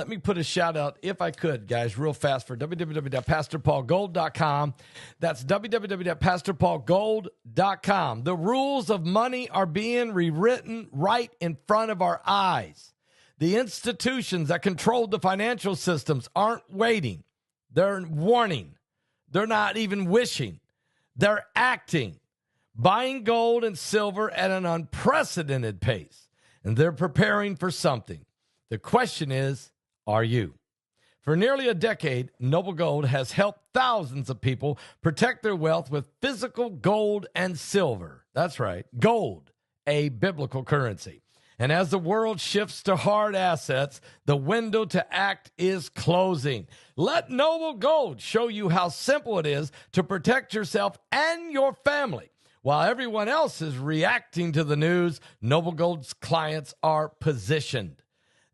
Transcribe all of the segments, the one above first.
Let me put a shout out, if I could, guys, real fast for www.pastorpaulgold.com. That's www.pastorpaulgold.com. The rules of money are being rewritten right in front of our eyes. The institutions that control the financial systems aren't waiting. They're warning. They're not even wishing. They're acting, buying gold and silver at an unprecedented pace. And they're preparing for something. The question is, are you? For nearly a decade, Noble Gold has helped thousands of people protect their wealth with physical gold and silver. That's right, gold, a biblical currency. And as the world shifts to hard assets, the window to act is closing. Let Noble Gold show you how simple it is to protect yourself and your family. While everyone else is reacting to the news, Noble Gold's clients are positioned.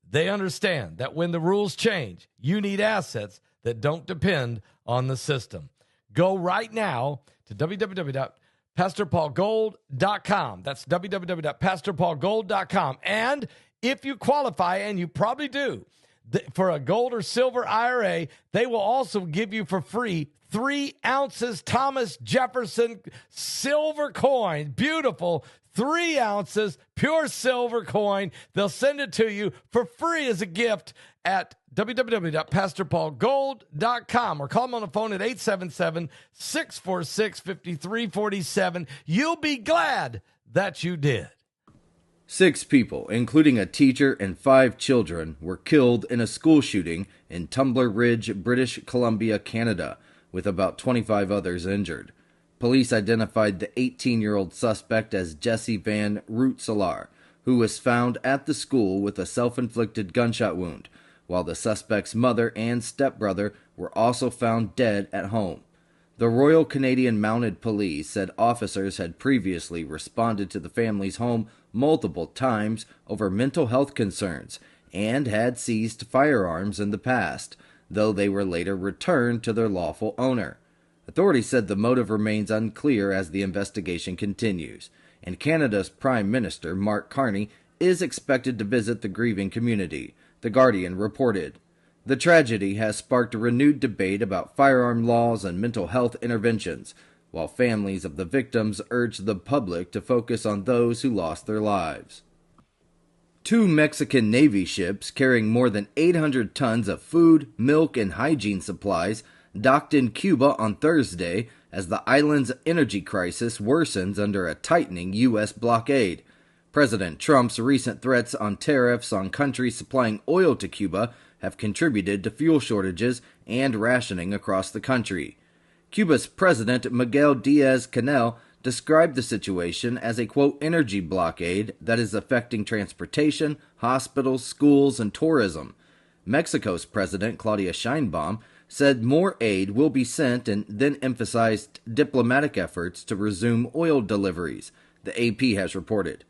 They understand that when the rules change, you need assets that don't depend on the system. Go right now to www.pastorpaulgold.com. That's www.pastorpaulgold.com. And if you qualify, and you probably do, for a gold or silver IRA, they will also give you for free 3 ounces Thomas Jefferson silver coin. Beautiful 3 ounces pure silver coin. They'll send it to you for free as a gift at www.pastorpaulgold.com or call them on the phone at 877-646-5347. You'll be glad that you did. 6 people, including a teacher and 5 children, were killed in a school shooting in Tumbler Ridge, British Columbia, Canada, with about 25 others injured. Police identified the 18-year-old suspect as Jesse Van Rootselaar, who was found at the school with a self-inflicted gunshot wound, while the suspect's mother and stepbrother were also found dead at home. The Royal Canadian Mounted Police said officers had previously responded to the family's home multiple times over mental health concerns and had seized firearms in the past, though they were later returned to their lawful owner. Authorities said the motive remains unclear as the investigation continues, and Canada's Prime Minister, Mark Carney, is expected to visit the grieving community, The Guardian reported. The tragedy has sparked a renewed debate about firearm laws and mental health interventions, while families of the victims urge the public to focus on those who lost their lives. 2 Mexican Navy ships carrying more than 800 tons of food, milk, and hygiene supplies docked in Cuba on Thursday as the island's energy crisis worsens under a tightening U.S. blockade. President Trump's recent threats on tariffs on countries supplying oil to Cuba have contributed to fuel shortages and rationing across the country. Cuba's President Miguel Diaz-Canel described the situation as a, quote, energy blockade that is affecting transportation, hospitals, schools, and tourism. Mexico's President Claudia Sheinbaum said more aid will be sent and then emphasized diplomatic efforts to resume oil deliveries, the AP has reported.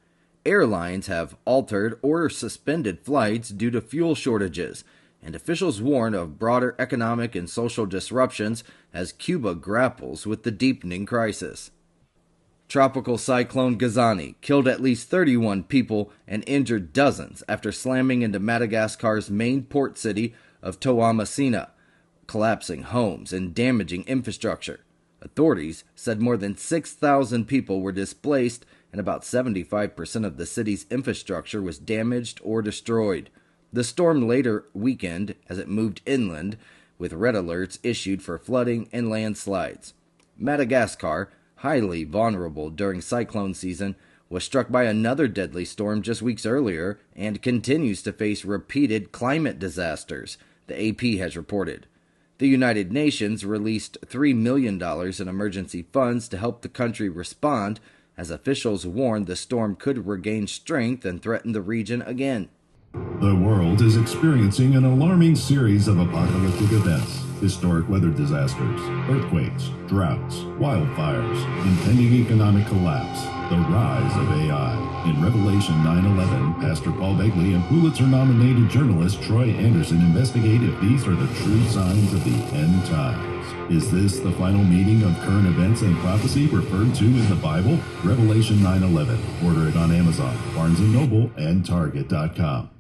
Airlines have altered or suspended flights due to fuel shortages, and officials warn of broader economic and social disruptions as Cuba grapples with the deepening crisis. Tropical Cyclone Gezani killed at least 31 people and injured dozens after slamming into Madagascar's main port city of Toamasina, collapsing homes and damaging infrastructure. Authorities said more than 6,000 people were displaced and about 75% of the city's infrastructure was damaged or destroyed. The storm later weakened as it moved inland, with red alerts issued for flooding and landslides. Madagascar, highly vulnerable during cyclone season, was struck by another deadly storm just weeks earlier and continues to face repeated climate disasters, the AP has reported. The United Nations released $3 million in emergency funds to help the country respond, as officials warned the storm could regain strength and threaten the region again. The world is experiencing an alarming series of apocalyptic events. Historic weather disasters, earthquakes, droughts, wildfires, impending economic collapse, the rise of AI. In Revelation 9/11, Pastor Paul Begley and Pulitzer-nominated journalist Troy Anderson investigate if these are the true signs of the end times. Is this the final meeting of current events and prophecy referred to in the Bible? Revelation 9/11. Order it on Amazon, Barnes & Noble, and Target.com.